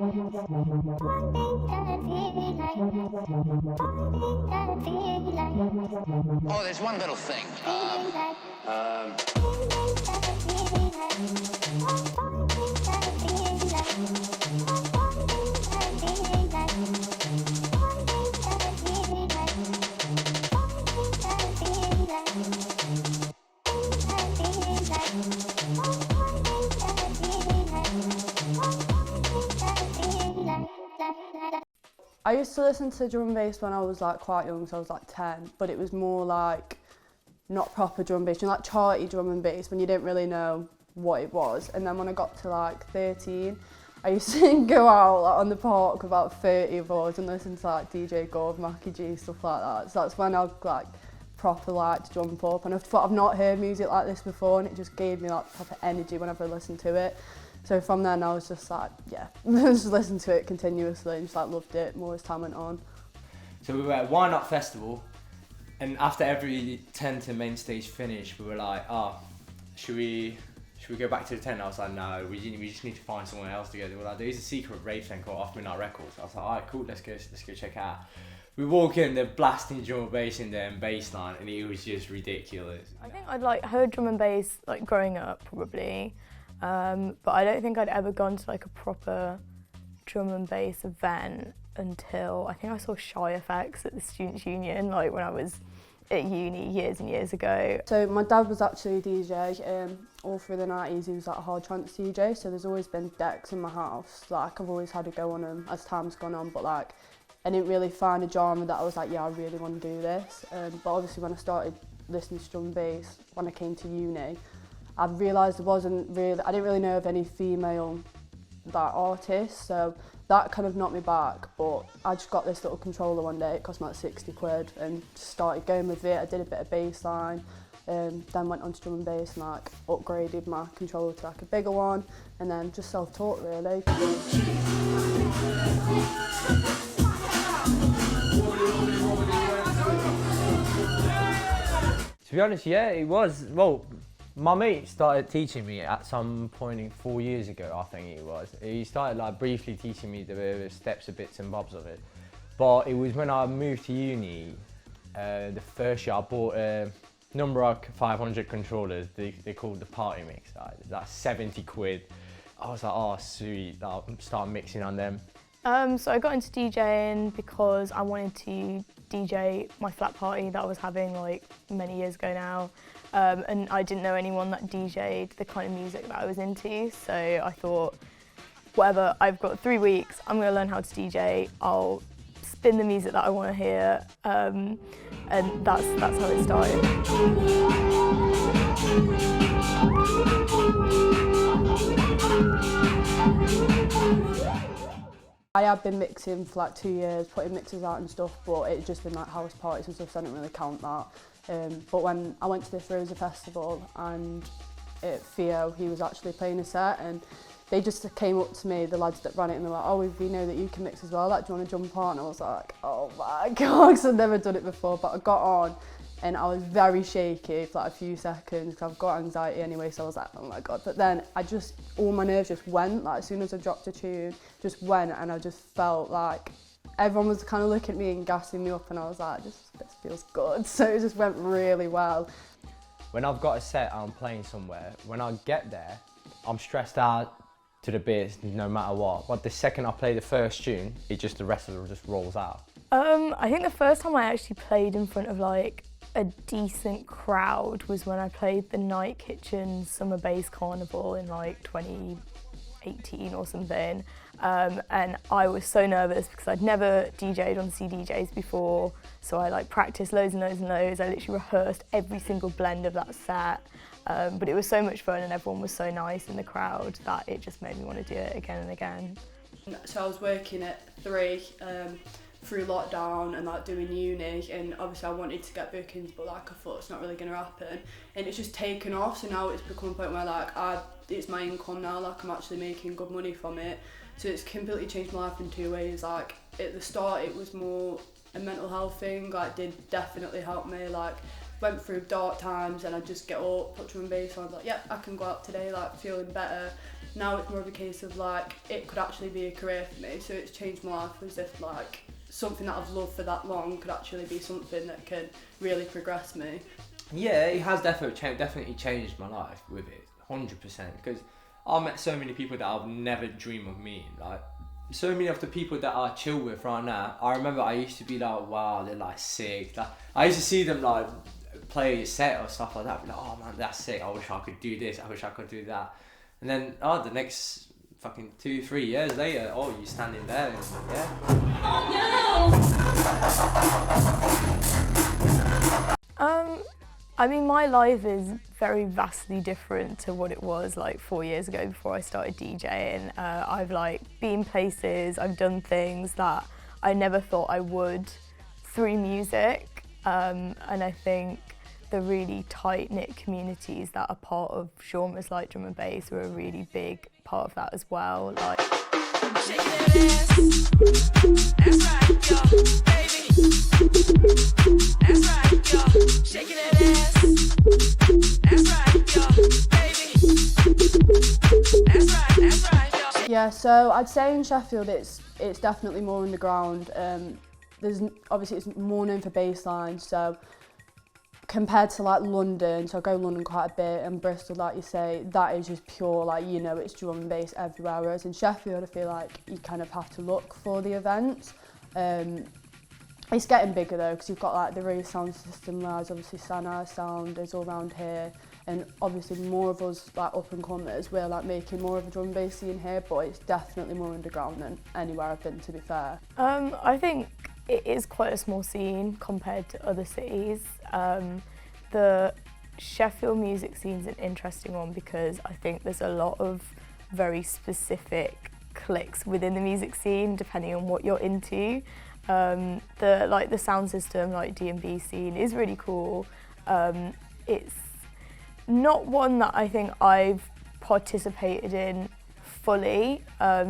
Oh, there's one little thing. I used to listen to drum and bass when I was like quite young, so I was like 10, but it was more like not proper drum and bass, you know, like charty drum and bass when you didn't really know what it was. And then when I got to like 13, I used to go out like, on the park with about 30 of us and listen to like DJ Gov, Mackie G, stuff like that. So that's when I like proper liked jump up, and I thought I've not heard music like this before, and it just gave me like proper energy whenever I listened to it. So from then I was just like, yeah, just listen to it continuously and just like loved it more as time went on. So we were at Why Not Festival, and after every tent and main stage finish, we were like, should we go back to the tent? I was like, no, we just need to find someone else to go. They were like, there's a secret rave thing called Off Midnight Records. I was like, alright, cool, let's go check it out. We walk in, they're blasting drum and bass in there and bass line, and it was just ridiculous. I think I'd like heard drum and bass like growing up probably, but I don't think I'd ever gone to like a proper drum and bass event until I think I saw Shy Effects at the Students' Union, like when I was at uni years and years ago. So my dad was actually a DJ all through the 90s. He was like a hard trance DJ, so there's always been decks in my house. Like I've always had to go on them as time's gone on, but like I didn't really find a genre that I was like, yeah, I really want to do this. But obviously when I started listening to drum and bass, when I came to uni, I realised I didn't really know of any female artists, so that kind of knocked me back. But I just got this little controller one day, it cost me like 60 quid, and just started going with it. I did a bit of bass line, then went on to drum and bass and like upgraded my controller to like a bigger one, and then just self-taught really. To be honest, yeah, it was. Well, my mate started teaching me at some point 4 years ago, I think it was. He started like briefly teaching me the steps, the bits and bobs of it. But it was when I moved to uni, the first year I bought a number 500 controllers, they called the party mix, that's 70 quid. I was like, oh sweet, I'll start mixing on them. So I got into DJing because I wanted to DJ my flat party that I was having like many years ago now, and I didn't know anyone that DJ'd the kind of music that I was into, so I thought, whatever, I've got 3 weeks, I'm going to learn how to DJ, I'll spin the music that I want to hear, and that's how it started. I had been mixing for like 2 years, putting mixes out and stuff, but it had just been like house parties and stuff, so I didn't really count that. But when I went to this Rosa festival and Theo, he was actually playing a set, and they just came up to me, the lads that ran it, and they're like, oh, we know that you can mix as well, like, do you want to jump on? And I was like, oh my God, because I've never done it before, but I got on and I was very shaky for like a few seconds because I've got anxiety anyway, so I was like, oh my God. But then all my nerves just went, like as soon as I dropped a tune, just went, and I just felt like everyone was kind of looking at me and gassing me up, and I was like, this feels good. So it just went really well. When I've got a set, I'm playing somewhere, when I get there, I'm stressed out to the bits no matter what. But the second I play the first tune, the rest of it just rolls out. I think the first time I actually played in front of like a decent crowd was when I played the Night Kitchen Summer Bass Carnival in like 2018 or something, and I was so nervous because I'd never DJ'd on CDJs before, so I like practiced loads and loads and loads. I literally rehearsed every single blend of that set, but it was so much fun and everyone was so nice in the crowd that it just made me want to do it again and again. So I was working at 3 through lockdown and like doing uni, and obviously I wanted to get bookings, but like I thought it's not really going to happen, and it's just taken off. So now it's become a point where like it's my income now, like I'm actually making good money from it. So it's completely changed my life in 2 ways. Like at the start it was more a mental health thing, like did definitely help me, like went through dark times and I'd just get up, put drum and bass on, I was like, yep, I can go out today, like feeling better. Now it's more of a case of like, it could actually be a career for me, so it's changed my life as if like, something that I've loved for that long could actually be something that can really progress me. Yeah, it has definitely changed my life with it, 100%. Because I've met so many people that I've never dreamed of meeting. Like, so many of the people that I chill with right now, I remember I used to be like, wow, they're like sick. Like, I used to see them like play a set or stuff like that. Be like, oh man, that's sick. I wish I could do this. I wish I could do that. And then, the next fucking 2-3 years later, you're standing there. And, yeah. I mean, my life is very vastly different to what it was like 4 years ago before I started DJing. I've like been places, I've done things that I never thought I would through music, and I think the really tight-knit communities that are part of genres like drum and bass are a really big part of that as well. Like, Yeah, so I'd say in Sheffield it's definitely more underground. Obviously it's more known for bass lines, so compared to like London, so I go London quite a bit, and Bristol, like you say, that is just pure, like, you know, it's drum and bass everywhere, whereas in Sheffield I feel like you kind of have to look for the events. It's getting bigger though, because you've got like the Ray sound system lads, obviously Sanaa Sound is all around here, and obviously more of us like up and comers, we're like making more of a drum and bass scene here, but it's definitely more underground than anywhere I've been, to be fair. I think it is quite a small scene compared to other cities. The Sheffield music scene is an interesting one because I think there's a lot of very specific cliques within the music scene depending on what you're into. The sound system, like DnB scene, is really cool. It's not one that I think I've participated in fully,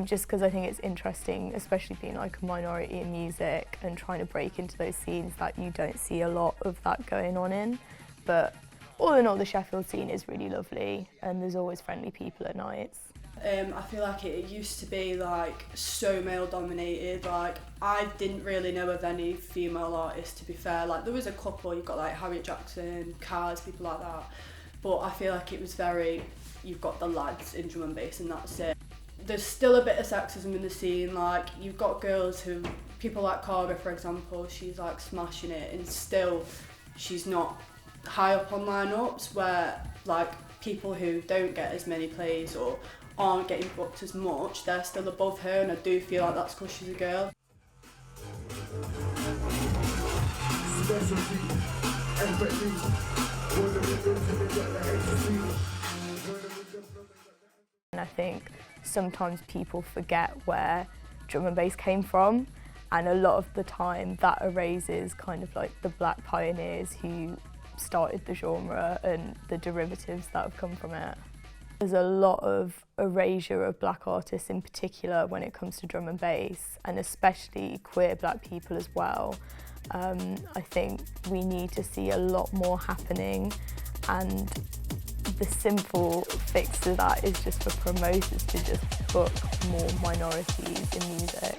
just because I think it's interesting, especially being like a minority in music and trying to break into those scenes that you don't see a lot of that going on in. But all in all, the Sheffield scene is really lovely, and there's always friendly people at nights. I feel like it used to be like so male dominated. Like, I didn't really know of any female artists, to be fair. Like, there was a couple, you've got like Harriet Jackson, Cars, people like that. But I feel like it was very, you've got the lads in drum and bass and that's it. There's still a bit of sexism in the scene. Like, you've got girls who, people like Aria, for example, she's like smashing it, and still she's not high up on lineups, where like people who don't get as many plays or aren't getting booked as much, they're still above her, and I do feel like that's because she's a girl. And I think sometimes people forget where drum and bass came from, and a lot of the time that erases kind of like the black pioneers who started the genre and the derivatives that have come from it. There's a lot of erasure of black artists in particular when it comes to drum and bass, and especially queer black people as well. I think we need to see a lot more happening, and the simple fix to that is just for promoters to just book more minorities in music.